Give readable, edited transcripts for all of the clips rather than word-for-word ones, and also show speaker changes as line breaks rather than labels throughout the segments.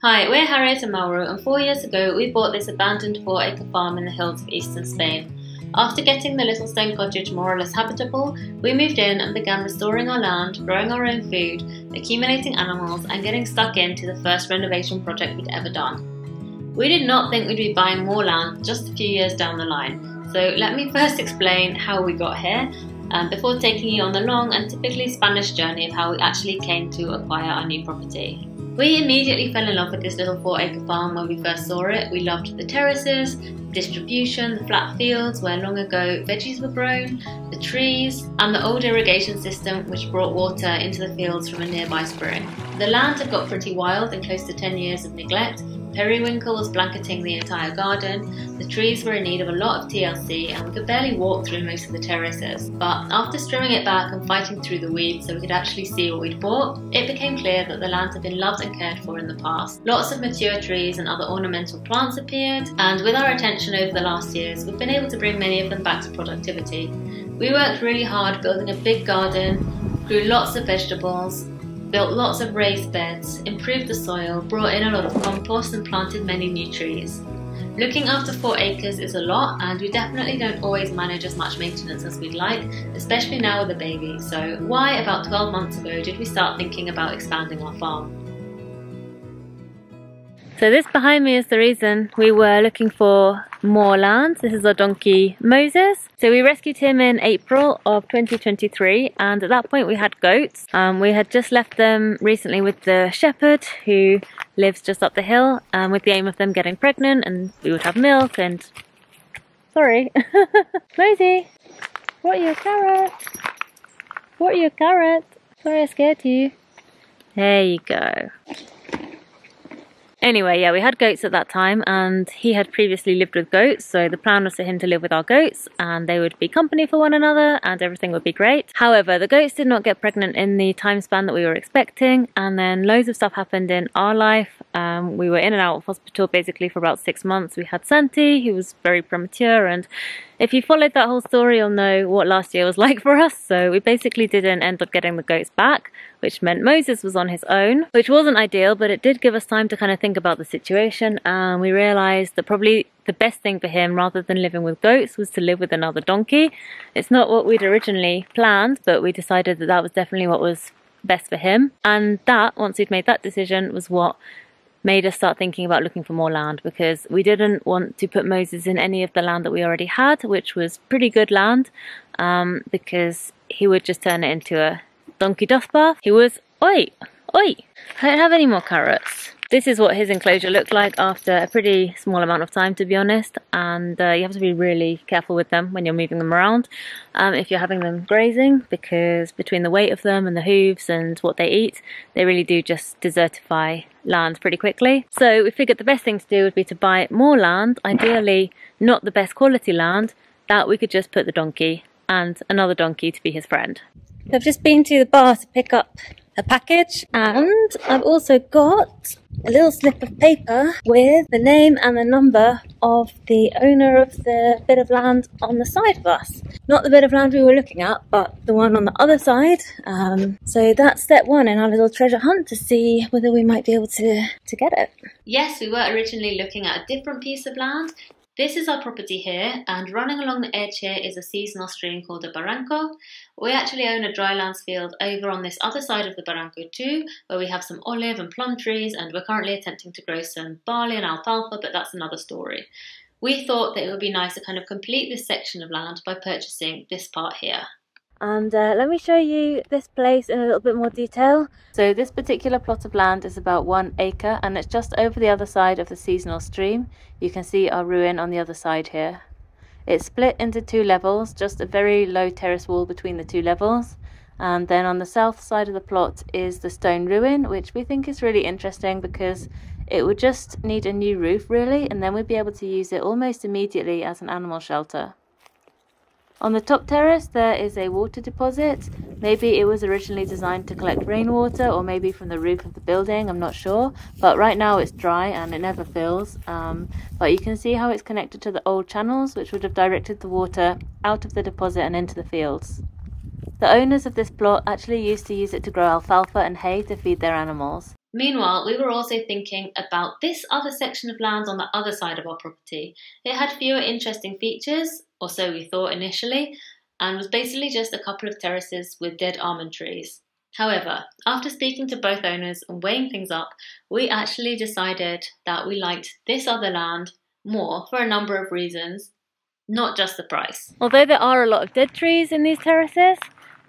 Hi, we're Harriet and Mauro, and 4 years ago we bought this abandoned 4-acre farm in the hills of eastern Spain. After getting the little stone cottage more or less habitable, we moved in and began restoring our land, growing our own food, accumulating animals, and getting stuck into the first renovation project we'd ever done. We did not think we'd be buying more land just a few years down the line, so let me first explain how we got here, before taking you on the long and typically Spanish journey of how we actually came to acquire our new property. We immediately fell in love with this little 4-acre farm when we first saw it. We loved the terraces, the distribution, the flat fields where long ago veggies were grown, the trees, and the old irrigation system which brought water into the fields from a nearby spring. The land had got pretty wild in close to 10 years of neglect. Periwinkle was blanketing the entire garden, the trees were in need of a lot of TLC, and we could barely walk through most of the terraces. But after stripping it back and fighting through the weeds so we could actually see what we'd bought, it became clear that the land had been loved and cared for in the past. Lots of mature trees and other ornamental plants appeared, and with our attention over the last years, we've been able to bring many of them back to productivity. We worked really hard building a big garden, grew lots of vegetables, built lots of raised beds, improved the soil, brought in a lot of compost and planted many new trees. Looking after 4 acres is a lot, and we definitely don't always manage as much maintenance as we'd like, especially now with a baby. So why about 12 months ago did we start thinking about expanding our farm? So this behind me is the reason we were looking for more land. This is our donkey Moses. So we rescued him in April of 2023, and at that point we had goats. We had just left them recently with the shepherd who lives just up the hill, with the aim of them getting pregnant and we would have milk and... Sorry. Mosey, brought you a carrot. Brought you a carrot. Sorry I scared you. There you go. Anyway, yeah, we had goats at that time, and he had previously lived with goats, so the plan was for him to live with our goats and they would be company for one another and everything would be great. However, the goats did not get pregnant in the time span that we were expecting, and then loads of stuff happened in our life. We were in and out of hospital basically for about 6 months. We had Santi, he was very premature, and if you followed that whole story, you'll know what last year was like for us. So we basically didn't end up getting the goats back, which meant Moses was on his own, which wasn't ideal, but it did give us time to kind of think about the situation. And we realized that probably the best thing for him, rather than living with goats, was to live with another donkey. It's not what we'd originally planned, but we decided that that was definitely what was best for him. And that, once we'd made that decision, was what made us start thinking about looking for more land, because we didn't want to put Moses in any of the land that we already had, which was pretty good land, because he would just turn it into a donkey dust bath. He was, oi, I don't have any more carrots. This is what his enclosure looked like after a pretty small amount of time, to be honest, and you have to be really careful with them when you're moving them around if you're having them grazing, because between the weight of them and the hooves and what they eat, they really do just desertify land pretty quickly. So we figured the best thing to do would be to buy more land, ideally not the best quality land, that we could just put the donkey and another donkey to be his friend. So I've just been to the bar to pick up a package, and I've also got a little slip of paper with the name and the number of the owner of the bit of land on the side of us. Not the bit of land we were looking at, but the one on the other side. So that's step one in our little treasure hunt, to see whether we might be able to get it. Yes, we were originally looking at a different piece of land. This is our property here, and running along the edge here is a seasonal stream called the Barranco. We actually own a drylands field over on this other side of the Barranco too, where we have some olive and plum trees, and we're currently attempting to grow some barley and alfalfa, but that's another story. We thought that it would be nice to kind of complete this section of land by purchasing this part here. And let me show you this place in a little bit more detail. So this particular plot of land is about 1 acre, and it's just over the other side of the seasonal stream. You can see our ruin on the other side here. It's split into 2 levels, just a very low terrace wall between the 2 levels. And then on the south side of the plot is the stone ruin, which we think is really interesting because it would just need a new roof really, and then we'd be able to use it almost immediately as an animal shelter. On the top terrace there is a water deposit. Maybe it was originally designed to collect rainwater, or maybe from the roof of the building, I'm not sure. But right now it's dry and it never fills. But you can see how it's connected to the old channels, which would have directed the water out of the deposit and into the fields. The owners of this plot actually used to use it to grow alfalfa and hay to feed their animals. Meanwhile, we were also thinking about this other section of land on the other side of our property. It had fewer interesting features, or so we thought initially, and was basically just a couple of terraces with dead almond trees. However, after speaking to both owners and weighing things up, we actually decided that we liked this other land more for a number of reasons, not just the price. Although there are a lot of dead trees in these terraces,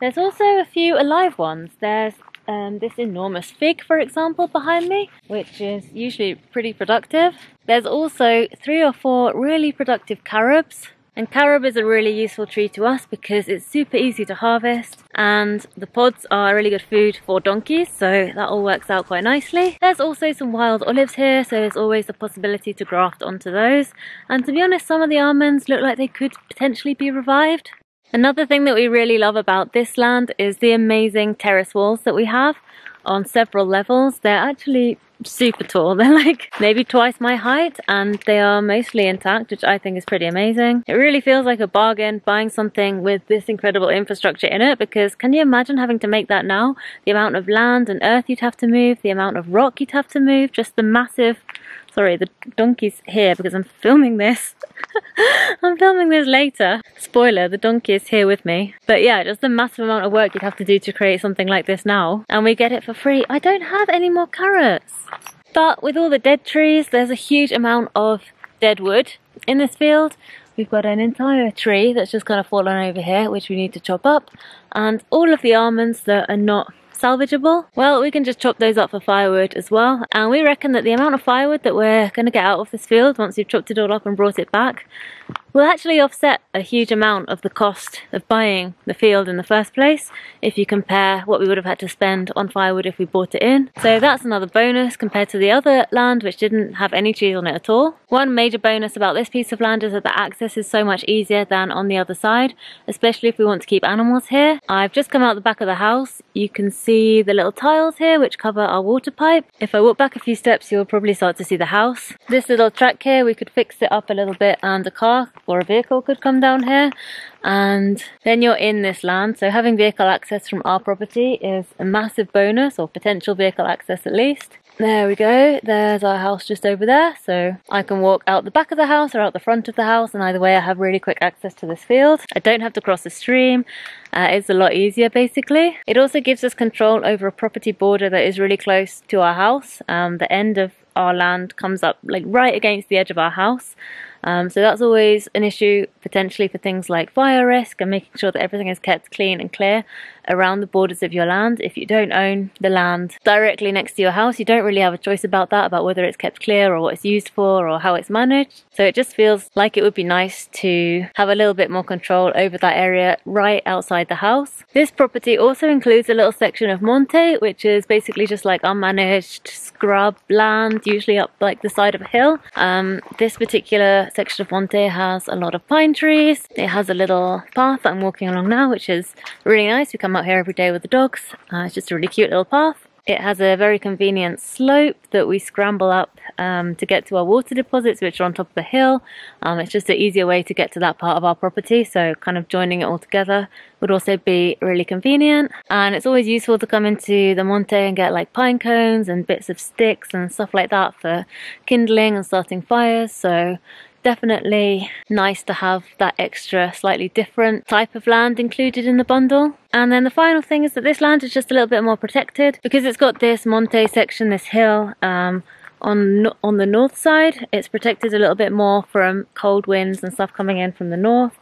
there's also a few alive ones. There's this enormous fig, for example, behind me, which is usually pretty productive. There's also 3 or 4 really productive carobs. And carob is a really useful tree to us because it's super easy to harvest, and the pods are really good food for donkeys, so that all works out quite nicely. There's also some wild olives here, so there's always the possibility to graft onto those. And to be honest, some of the almonds look like they could potentially be revived. Another thing that we really love about this land is the amazing terrace walls that we have on several levels. They're actually super tall. They're like maybe twice my height, and they are mostly intact, which I think is pretty amazing. It really feels like a bargain buying something with this incredible infrastructure in it, because can you imagine having to make that now? The amount of land and earth you'd have to move, the amount of rock you'd have to move, just the massive... Sorry, the donkey's here because I'm filming this. I'm filming this later. Spoiler, the donkey is here with me. But yeah, just the massive amount of work you'd have to do to create something like this now. And we get it for free. I don't have any more carrots. But with all the dead trees, there's a huge amount of dead wood in this field. We've got an entire tree that's just kind of fallen over here, which we need to chop up. And all of the almonds that are not salvageable, well, we can just chop those up for firewood as well. And we reckon that the amount of firewood that we're going to get out of this field once we've chopped it all up and brought it back will actually offset a huge amount of the cost of buying the field in the first place, if you compare what we would have had to spend on firewood if we bought it in. So that's another bonus compared to the other land which didn't have any trees on it at all. One major bonus about this piece of land is that the access is so much easier than on the other side, especially if we want to keep animals here. I've just come out the back of the house. You can see the little tiles here which cover our water pipe. If I walk back a few steps, you'll probably start to see the house. This little track here, we could fix it up a little bit, and a car or a vehicle could come down here, and then you're in this land. So having vehicle access from our property is a massive bonus, or potential vehicle access at least. There we go, there's our house just over there, so I can walk out the back of the house or out the front of the house, and either way I have really quick access to this field. I don't have to cross a stream. It's a lot easier basically. It also gives us control over a property border that is really close to our house. The end of our land comes up like right against the edge of our house. So that's always an issue potentially for things like fire risk and making sure that everything is kept clean and clear around the borders of your land. If you don't own the land directly next to your house, you don't really have a choice about that, about whether it's kept clear or what it's used for or how it's managed. So it just feels like it would be nice to have a little bit more control over that area right outside the house. This property also includes a little section of monte, which is basically just like unmanaged scrub land, usually up like the side of a hill. This particular section of monte has a lot of pine trees. It has a little path that I'm walking along now, which is really nice. We come out here every day with the dogs. It's just a really cute little path. It has a very convenient slope that we scramble up to get to our water deposits, which are on top of the hill. It's just an easier way to get to that part of our property, so kind of joining it all together would also be really convenient. And it's always useful to come into the monte and get like pine cones and bits of sticks and stuff like that for kindling and starting fires. So definitely nice to have that extra slightly different type of land included in the bundle. And then the final thing is that this land is just a little bit more protected because it's got this monte section, this hill on the north side. It's protected a little bit more from cold winds and stuff coming in from the north.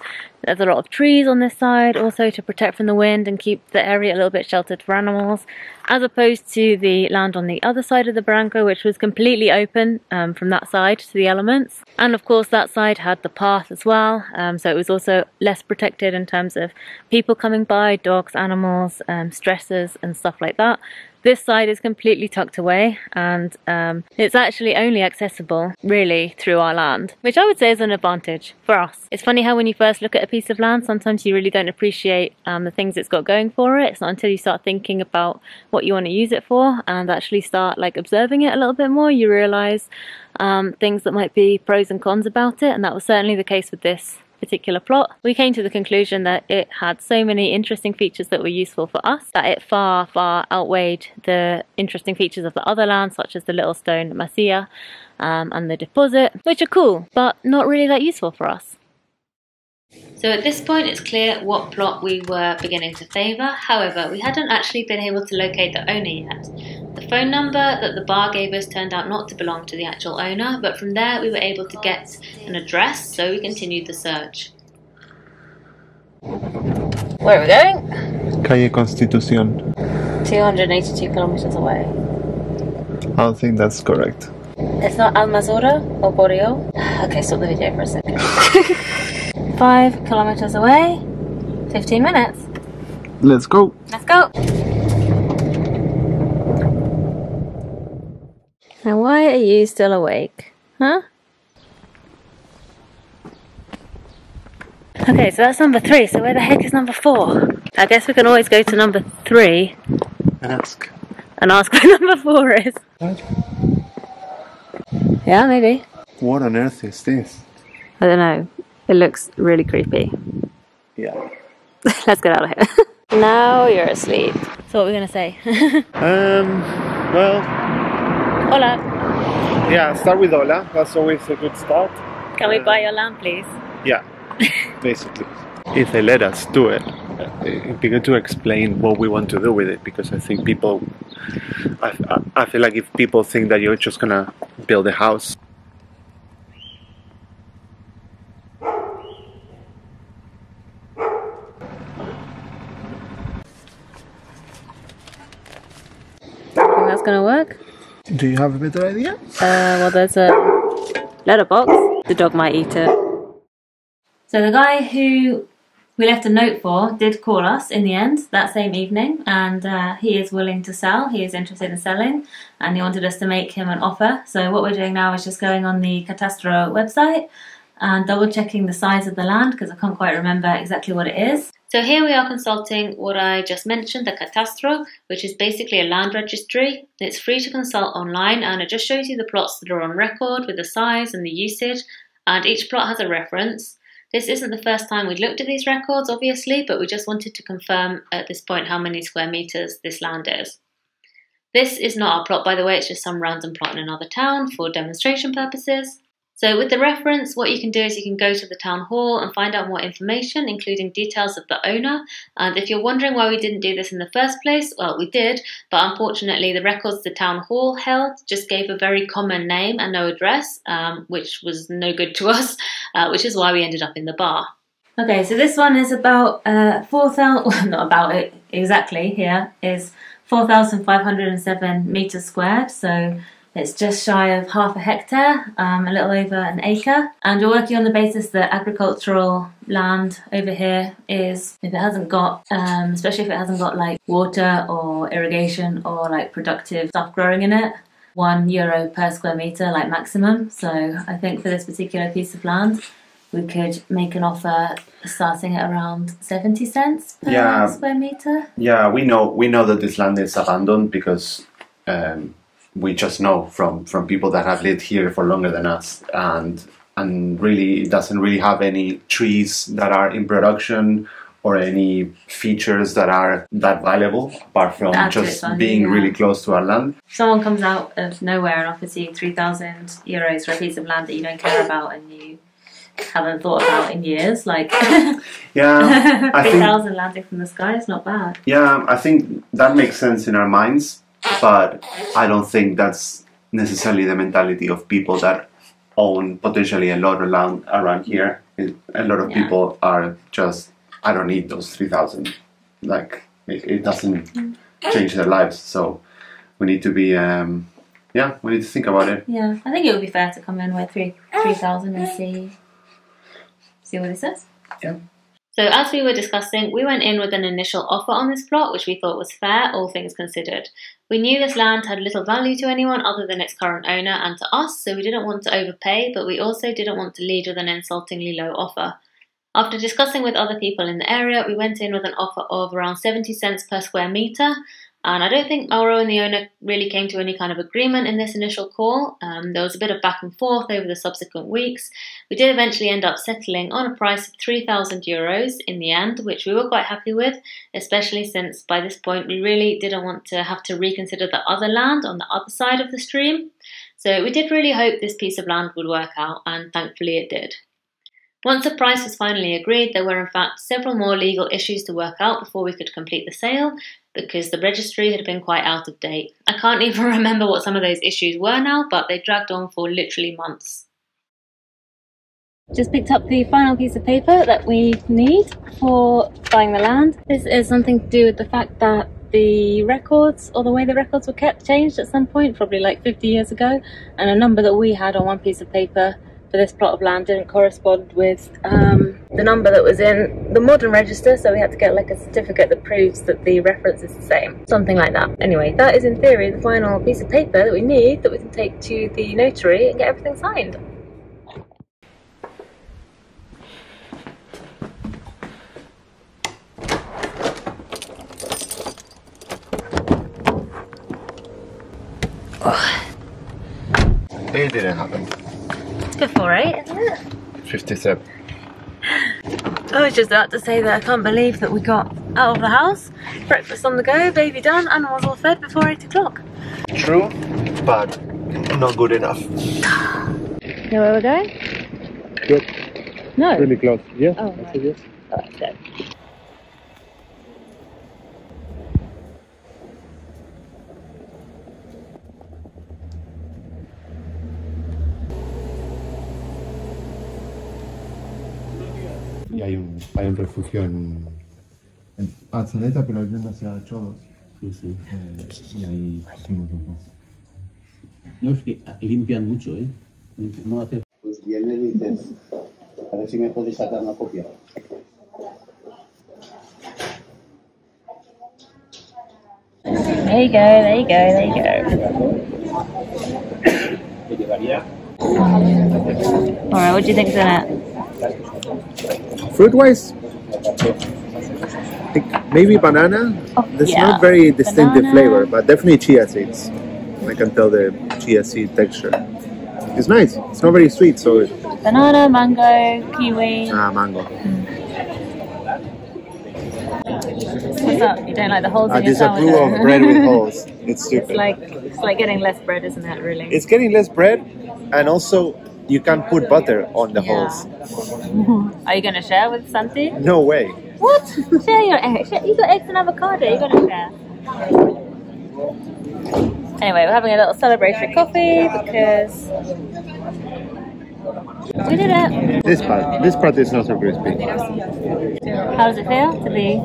There's a lot of trees on this side also to protect from the wind and keep the area a little bit sheltered for animals, as opposed to the land on the other side of the barranco, which was completely open from that side to the elements. And of course that side had the path as well, so it was also less protected in terms of people coming by, dogs, animals, stressors and stuff like that. This side is completely tucked away, and it's actually only accessible really through our land, which I would say is an advantage for us. It's funny how when you first look at a piece of land, sometimes you really don't appreciate the things it's got going for it. It's not until you start thinking about what you want to use it for and actually start like observing it a little bit more, you realise things that might be pros and cons about it. And that was certainly the case with this particular plot, we came to the conclusion that it had so many interesting features that were useful for us that it far, far outweighed the interesting features of the other land, such as the Little Stone Masia and the deposit, which are cool, but not really that useful for us. So at this point it's clear what plot we were beginning to favour. However, we hadn't actually been able to locate the owner yet. The phone number that the bar gave us turned out not to belong to the actual owner, but from there we were able to get an address, so we continued the search. Where are we going?
Calle Constitución.
282 kilometres away.
I don't think that's correct.
It's not Almazora or Boreal. Okay, stop the video for a second. 5 kilometres away, 15 minutes.
Let's go.
Let's go. Now why are you still awake? Huh? Okay, so that's number 3, so where the heck is number 4? I guess we can always go to number 3
and ask
where number 4 is.
What?
Yeah, maybe.
What on earth is this?
I don't know. It looks really creepy.
Yeah.
Let's get out of here. Now you're asleep. So what are we going to say?
Well...
Hola.
Yeah, start with hola. That's always a good start.
Can we buy your land, please?
Yeah, basically. If they let us do it, it'd be good to explain what we want to do with it, because I think people... I feel like if people think that you're just gonna build a house...
Think that's gonna work?
Do you have a better idea?
Well, there's a letterbox. The dog might eat it. So the guy who we left a note for did call us in the end that same evening, and he is willing to sell. He is interested in selling, and he wanted us to make him an offer. So what we're doing now is just going on the Catastro website and double checking the size of the land, because I can't quite remember exactly what it is. So here we are consulting what I just mentioned, the Catastro, which is basically a land registry. It's free to consult online, and it just shows you the plots that are on record with the size and the usage, and each plot has a reference. This isn't the first time we'd looked at these records, obviously, but we just wanted to confirm at this point how many square meters this land is. This is not our plot, by the way, it's just some random plot in another town for demonstration purposes. So with the reference, what you can do is you can go to the town hall and find out more information, including details of the owner. And if you're wondering why we didn't do this in the first place, well, we did, but unfortunately the records the town hall held just gave a very common name and no address, which was no good to us, which is why we ended up in the bar. Okay, so this one is about 4,000, well, not about it exactly, here is 4,507 meters squared, so it's just shy of half a hectare, a little over an acre, and we're working on the basis that agricultural land over here is, if it hasn't got, especially if it hasn't got like water or irrigation or like productive stuff growing in it, €1 per square metre like maximum. So I think for this particular piece of land we could make an offer starting at around 70 cents per square metre.
Yeah, we know that this land is abandoned because we just know from people that have lived here for longer than us, and really it doesn't really have any trees that are in production or any features that are that valuable, apart from just being really close to our land.
If someone comes out of nowhere and offers you €3,000 for a piece of land that you don't care about and you haven't thought about in years, like
yeah,
3,000 landing from the sky is not bad.
Yeah, I think that makes sense in our minds. But I don't think that's necessarily the mentality of people that own potentially a lot of land around here. A lot of people are just, I don't need those 3,000. Like, it doesn't change their lives. So we need to be, we need to think about it.
Yeah, I think it would be fair to come in with 3,000 and see what it says.
Yeah.
So as we were discussing, we went in with an initial offer on this plot, which we thought was fair, all things considered. We knew this land had little value to anyone other than its current owner and to us, so we didn't want to overpay, but we also didn't want to lead with an insultingly low offer. After discussing with other people in the area, we went in with an offer of around 70 cents per square metre, And I don't think Mauro and the owner really came to any kind of agreement in this initial call. There was a bit of back and forth over the subsequent weeks. We did eventually end up settling on a price of €3,000 in the end, which we were quite happy with, especially since by this point we really didn't want to have to reconsider the other land on the other side of the stream. So we did really hope this piece of land would work out, and thankfully it did. Once the price was finally agreed, there were in fact several more legal issues to work out before we could complete the sale, because the registry had been quite out of date. I can't even remember what some of those issues were now, but they dragged on for literally months. Just picked up the final piece of paper that we need for buying the land. This is something to do with the fact that the records, or the way the records were kept, changed at some point, probably like 50 years ago, and a number that we had on one piece of paper for this plot of land didn't correspond with the number that was in the modern register, so we had to get like a certificate that proves that the reference is the same. Something like that. Anyway, that is in theory the final piece of paper that we need, that we can take to the notary and get everything signed.
It didn't happen.
Before 8, isn't it?
57.
I was just about to say that I can't believe that we got out of the house, breakfast on the go, baby done, animals all fed before 8 o'clock.
True, but not good enough.
You know where we're going?
Good.
No.
Really close. Yeah.
Oh,
I said yes.
Oh, that's good.
Y hay un refugio en Atzaleta, pero yendo hacia Chodos.
Sí, sí.
Y ahí fuimos un poco.
No, es que limpian mucho, ¿eh? No hace... Pues viene y dices, a ver si me podéis sacar una copia.
There you go, there you go, there you go.
¿Te llevaría?
Alright, what do you think's in it?
Fruit-wise, maybe banana.
Oh,
There's
yeah.
not very distinctive
Banana.
flavor, but definitely chia seeds. I can tell the chia seed texture. It's nice. It's not very sweet, so
Banana, mango, kiwi.
mango.
What's up? You don't like the holes
I
in your
disapprove
sourdough?
of bread with holes. It's stupid.
It's like getting less bread, isn't it, really?
It's getting less bread, and also you can put butter on the
Yeah.
holes.
Are you going to share with Santi?
No way.
What? Share your eggs. You got eggs and avocado. You got to share. Anyway, we're having a little celebratory coffee because we did it.
This part is not so crispy.
How does it feel to be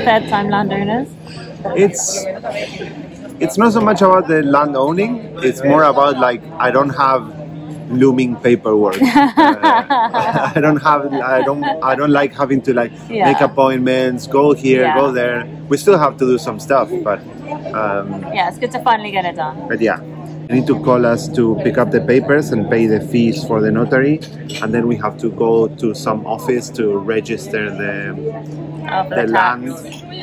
third-time landowners?
It's not so much about the land owning. It's more about like I don't have looming paperwork. I don't like having to like make appointments, go here, go there. We still have to do some stuff, but
yeah, it's good to finally get it done.
But yeah, you need to call us to pick up the papers and pay the fees for the notary, and then we have to go to some office to register the land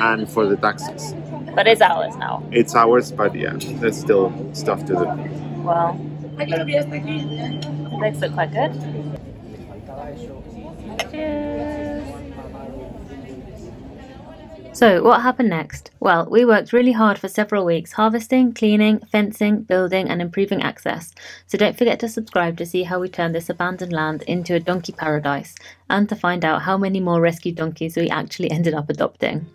and for the taxes.
But it's ours now.
It's ours, but yeah, there's still stuff to do.
Well, the legs look quite good. Cheers. So what happened next? Well, we worked really hard for several weeks, harvesting, cleaning, fencing, building and improving access. So don't forget to subscribe to see how we turn this abandoned land into a donkey paradise, and to find out how many more rescue donkeys we actually ended up adopting.